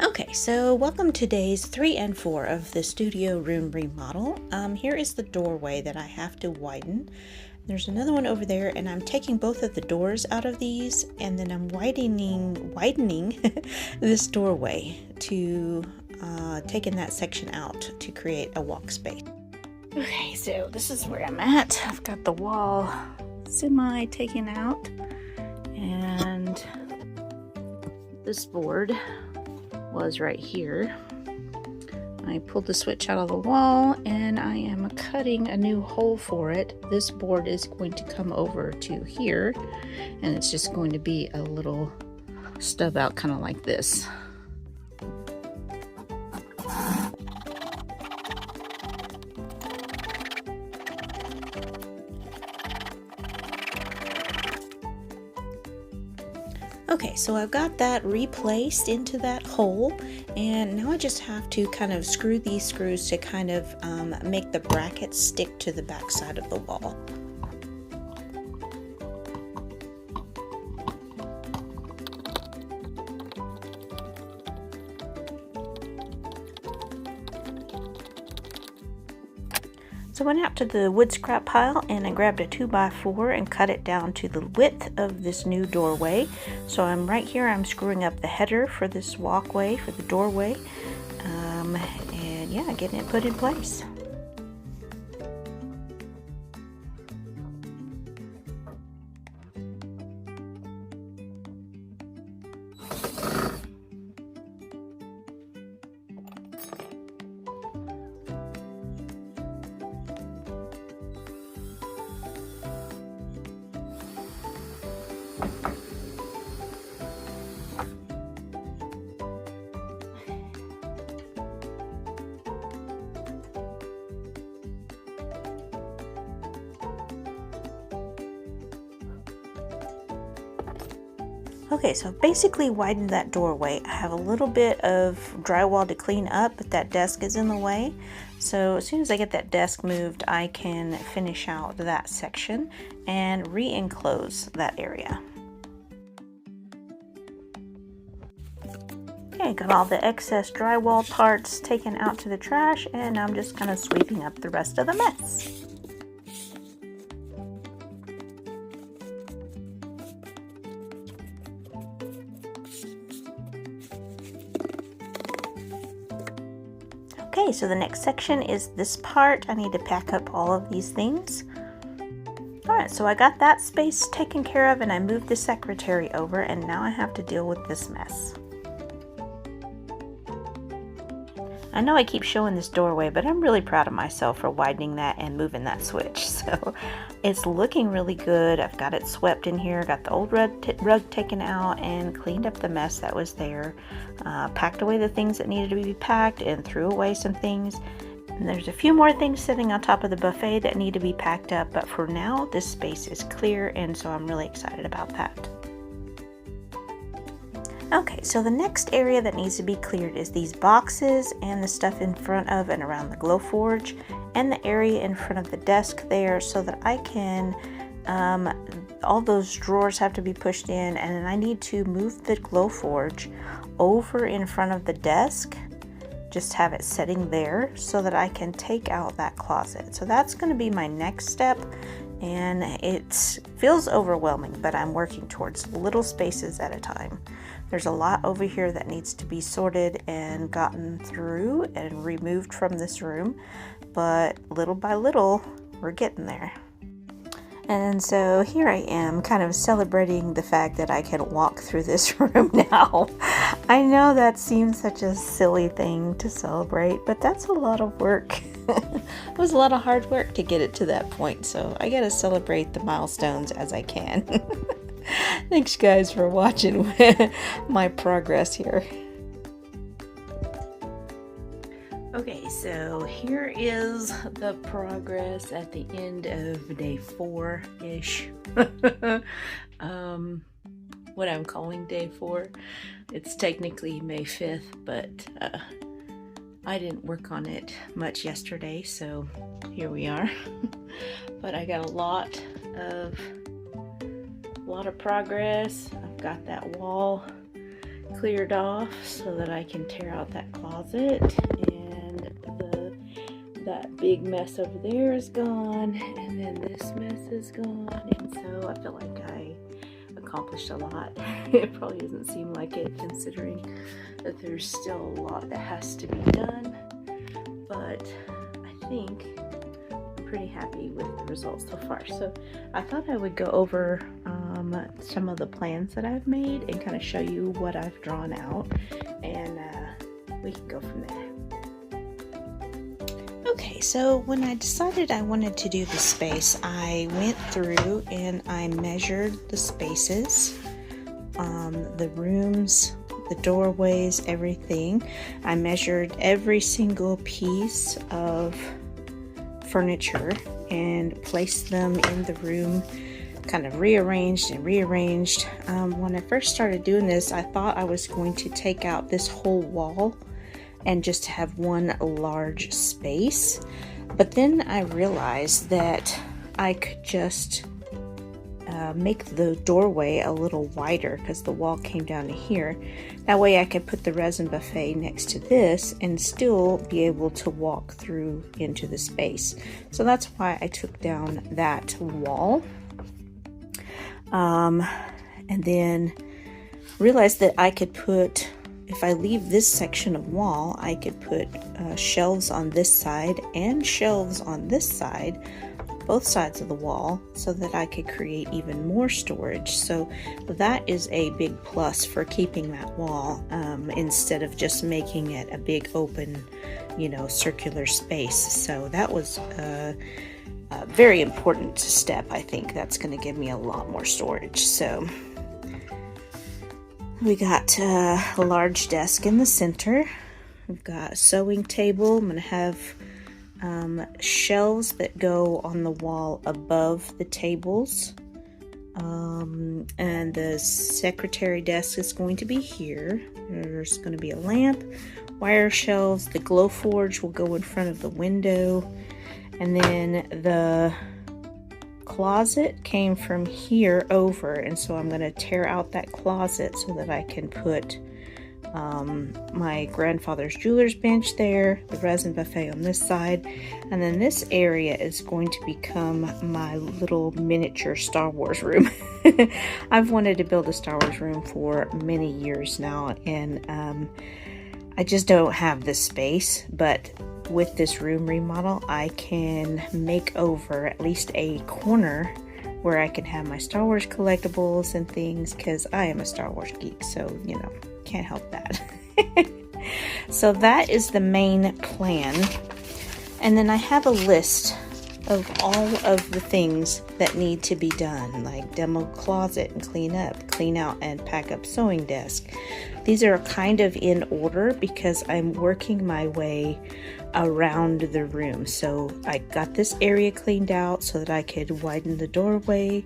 Okay, so welcome to days 3 and 4 of the studio room remodel. Here is the doorway that I have to widen. There's another one over there, and I'm taking both of the doors out of these, and then I'm widening this doorway to taking that section out to create a walk space. Okay, so this is where I'm at. I've got the wall semi taken out, and this board was right here. I pulled the switch out of the wall and I am cutting a new hole for it. This board is going to come over to here, and it's just going to be a little stub out kind of like this. Okay, so I've got that replaced into that hole, and now I just have to kind of screw these screws to kind of make the brackets stick to the back side of the wall. So I went out to the wood scrap pile and I grabbed a 2x4 and cut it down to the width of this new doorway. So I'm right here, I'm screwing up the header for this walkway, for the doorway, and yeah, getting it put in place. Okay, so I've basically widened that doorway. I have a little bit of drywall to clean up, but that desk is in the way. So as soon as I get that desk moved, I can finish out that section and re-enclose that area. Okay, got all the excess drywall parts taken out to the trash, and I'm just kind of sweeping up the rest of the mess. Okay, so the next section is this part. I need to pack up all of these things. Alright, so I got that space taken care of, and I moved the secretary over, and now I have to deal with this mess. I know I keep showing this doorway, but I'm really proud of myself for widening that and moving that switch. So it's looking really good. I've got it swept in here, got the old rug taken out and cleaned up the mess that was there. Packed away the things that needed to be packed and threw away some things. And there's a few more things sitting on top of the buffet that need to be packed up, but for now this space is clear, and so I'm really excited about that. Okay, so the next area that needs to be cleared is these boxes and the stuff in front of and around the Glowforge, and the area in front of the desk there, so that I can, all those drawers have to be pushed in, and then I need to move the Glowforge over in front of the desk, just have it sitting there so that I can take out that closet. So that's going to be my next step, and it feels overwhelming, but I'm working towards little spaces at a time. There's a lot over here that needs to be sorted and gotten through and removed from this room, but little by little, we're getting there. And so here I am, kind of celebrating the fact that I can walk through this room now. I know that seems such a silly thing to celebrate, but that's a lot of work. It was a lot of hard work to get it to that point, so I gotta celebrate the milestones as I can. Thanks guys for watching my progress here. Okay, so here is the progress at the end of day 4-ish. What I'm calling day 4. It's technically May 5th, but I didn't work on it much yesterday, so here we are. But I got a lot of progress. I've got that wall cleared off so that I can tear out that closet, and that big mess over there is gone, and then this mess is gone, and so I feel like I accomplished a lot. It probably doesn't seem like it, considering that there's still a lot that has to be done, but I think I'm pretty happy with the results so far. So I thought I would go over some of the plans that I've made and kind of show you what I've drawn out, and we can go from there. Okay, so when I decided I wanted to do the space, I went through and I measured the spaces, the rooms, the doorways, everything. I measured every single piece of furniture and placed them in the room, kind of rearranged and rearranged. When I first started doing this, I thought I was going to take out this whole wall and just have one large space, but then I realized that I could just make the doorway a little wider because the wall came down to here. That way I could put the resin buffet next to this and still be able to walk through into the space. So that's why I took down that wall, and then realized that I could put, if I leave this section of wall, I could put shelves on this side and shelves on this side, both sides of the wall, so that I could create even more storage. So that is a big plus for keeping that wall, instead of just making it a big open, circular space. So that was a very important step. I think that's going to give me a lot more storage. So we got a large desk in the center. We've got a sewing table. I'm going to have shelves that go on the wall above the tables. And the secretary desk is going to be here. There's going to be a lamp, wire shelves. The glow forge will go in front of the window. And then the closet came from here over, and so I'm going to tear out that closet so that I can put my grandfather's jeweler's bench there, the resin buffet on this side, and then this area is going to become my little miniature Star Wars room. I've wanted to build a Star Wars room for many years now, and I just don't have the space, but with this room remodel, I can make over at least a corner where I can have my Star Wars collectibles and things, because I am a Star Wars geek, so can't help that. So that is the main plan, and then I have a list of all of the things that need to be done, like demo closet and clean up, clean out and pack up sewing desk. These are kind of in order because I'm working my way around the room. So I got this area cleaned out so that I could widen the doorway,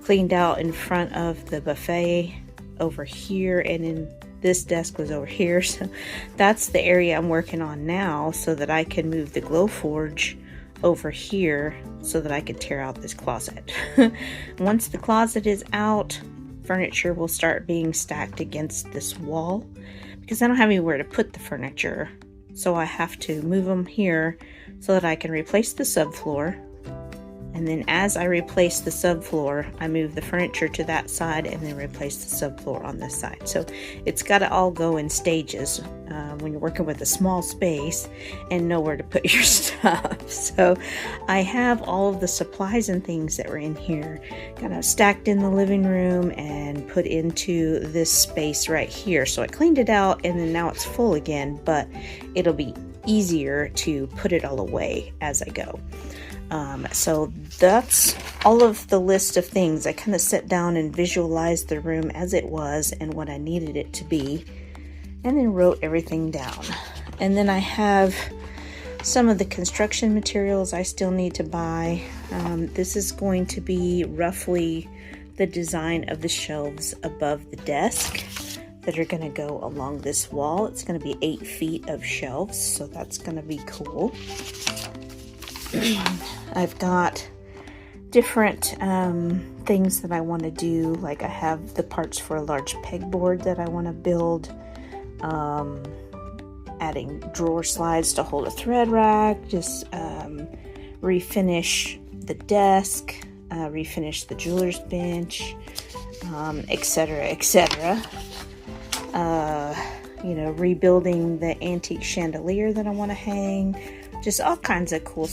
cleaned out in front of the buffet over here, and then this desk was over here. So that's the area I'm working on now, so that I can move the glow forge over here so that I can tear out this closet. Once the closet is out, furniture will start being stacked against this wall because I don't have anywhere to put the furniture. So I have to move them here so that I can replace the subfloor. And then as I replace the subfloor, I move the furniture to that side and then replace the subfloor on this side. So it's got to all go in stages when you're working with a small space and nowhere to put your stuff. So I have all of the supplies and things that were in here kind of stacked in the living room and put into this space right here. So I cleaned it out, and then now it's full again, but it'll be easier to put it all away as I go. So that's all of the list of things. I kind of sat down and visualized the room as it was and what I needed it to be, and then wrote everything down. And then I have some of the construction materials I still need to buy. This is going to be roughly the design of the shelves above the desk that are going to go along this wall. It's going to be 8 feet of shelves, so that's going to be cool. I've got different things that I want to do. Like I have the parts for a large pegboard that I want to build, adding drawer slides to hold a thread rack, just refinish the desk, refinish the jeweler's bench, etc., etc. You know, rebuilding the antique chandelier that I want to hang. Just all kinds of cool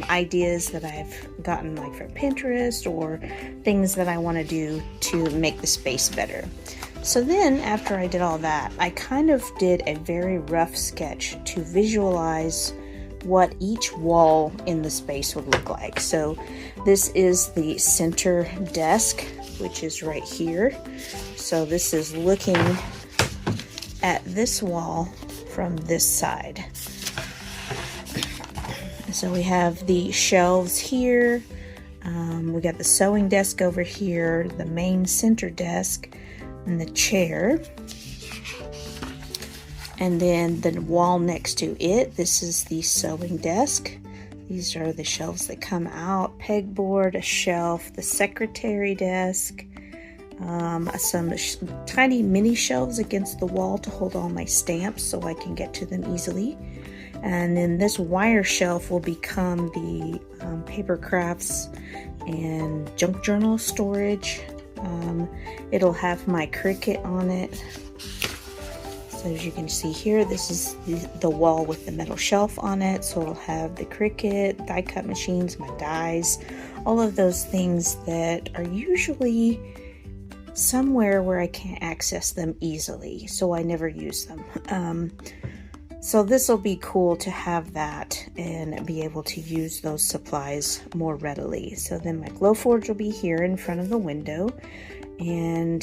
ideas that I've gotten like from Pinterest, or things that I want to do to make the space better. So then after I did all that, I kind of did a very rough sketch to visualize what each wall in the space would look like. So this is the center desk, which is right here. So this is looking at this wall from this side. So we have the shelves here, we got the sewing desk over here, the main center desk, and the chair. And then the wall next to it, this is the sewing desk. These are the shelves that come out, pegboard, a shelf, the secretary desk, some tiny mini shelves against the wall to hold all my stamps so I can get to them easily. And then this wire shelf will become the paper crafts and junk journal storage. It'll have my Cricut on it. So as you can see here, this is the wall with the metal shelf on it. So it'll have the Cricut, die cut machines, my dies, all of those things that are usually somewhere where I can't access them easily, so I never use them. So this will be cool to have that and be able to use those supplies more readily. So then my Glowforge will be here in front of the window, and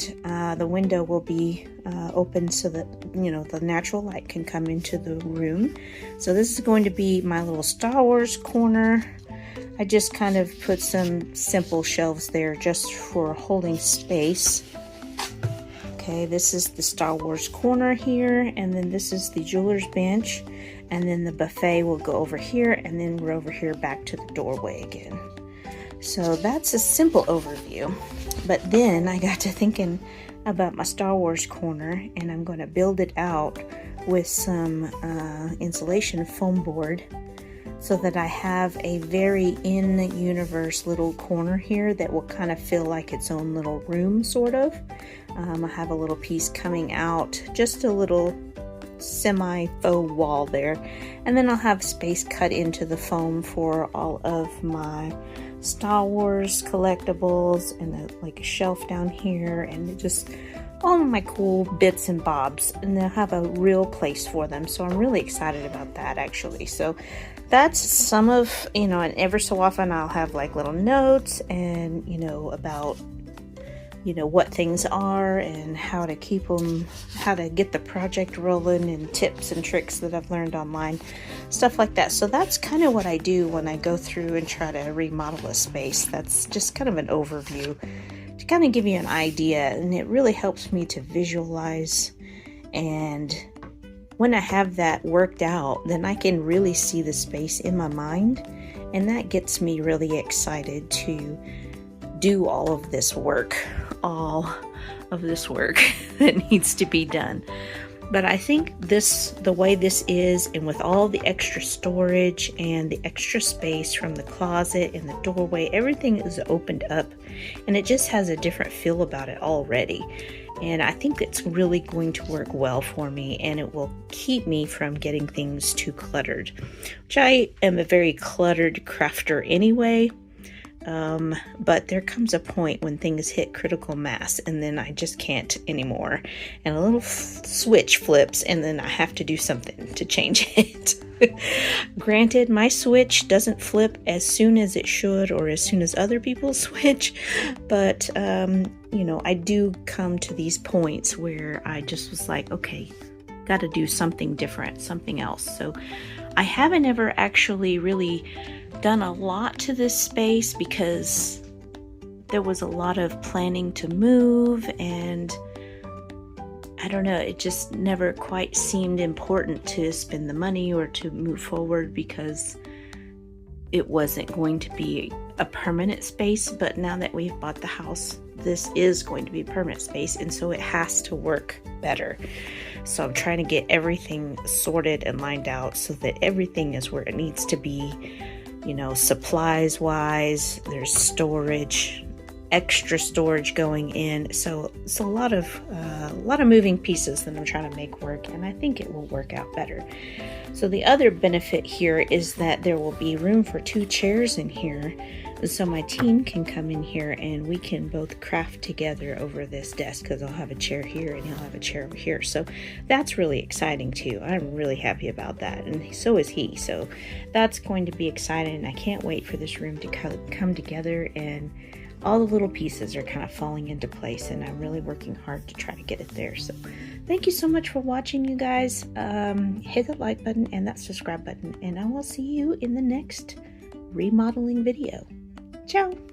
the window will be open so that, you know, the natural light can come into the room. So this is going to be my little Star Wars corner. I just kind of put some simple shelves there just for holding space. Okay, this is the Star Wars corner here, and then this is the jeweler's bench, and then the buffet will go over here, and then we're over here back to the doorway again. So that's a simple overview. But then I got to thinking about my Star Wars corner, and I'm going to build it out with some insulation foam board, so that I have a very in-universe little corner here that will kind of feel like its own little room, sort of. I have a little piece coming out, just a little semi-faux wall there. And then I'll have space cut into the foam for all of my Star Wars collectibles, and like a shelf down here, and just all of my cool bits and bobs. And they'll have a real place for them. So I'm really excited about that, actually. So that's some of, you know, and ever so often I'll have like little notes and, you know, about, you know, what things are and how to keep them, how to get the project rolling, and tips and tricks that I've learned online, stuff like that. So that's kind of what I do when I go through and try to remodel a space. That's just kind of an overview to kind of give you an idea, and it really helps me to visualize. And when I have that worked out, then I can really see the space in my mind, and that gets me really excited to do all of this work that needs to be done. But I think the way this is, and with all the extra storage and the extra space from the closet and the doorway, everything is opened up, and it just has a different feel about it already. And I think it's really going to work well for me, and it will keep me from getting things too cluttered, which I am a very cluttered crafter anyway. But there comes a point when things hit critical mass, and then I just can't anymore. And a little switch flips, and then I have to do something to change it. Granted, my switch doesn't flip as soon as it should, or as soon as other people switch, but you know, I do come to these points where I just was like, okay, got to do something different, something else. So I haven't ever actually really done a lot to this space, because there was a lot of planning to move, and I don't know, it just never quite seemed important to spend the money or to move forward, because it wasn't going to be a permanent space, but now that we've bought the house, this is going to be permanent space, and so it has to work better. So I'm trying to get everything sorted and lined out so that everything is where it needs to be, you know, supplies wise. There's storage, extra storage going in, so it's a lot of moving pieces that I'm trying to make work, and I think it will work out better. So the other benefit here is that there will be room for 2 chairs in here, so my team can come in here and we can both craft together over this desk, because I'll have a chair here and he'll have a chair over here. So that's really exciting too. I'm really happy about that, and so is he. So that's going to be exciting, and I can't wait for this room to come together, and all the little pieces are kind of falling into place, and I'm really working hard to try to get it there. So thank you so much for watching, you guys. Hit the like button and that subscribe button, and I will see you in the next remodeling video. Ciao!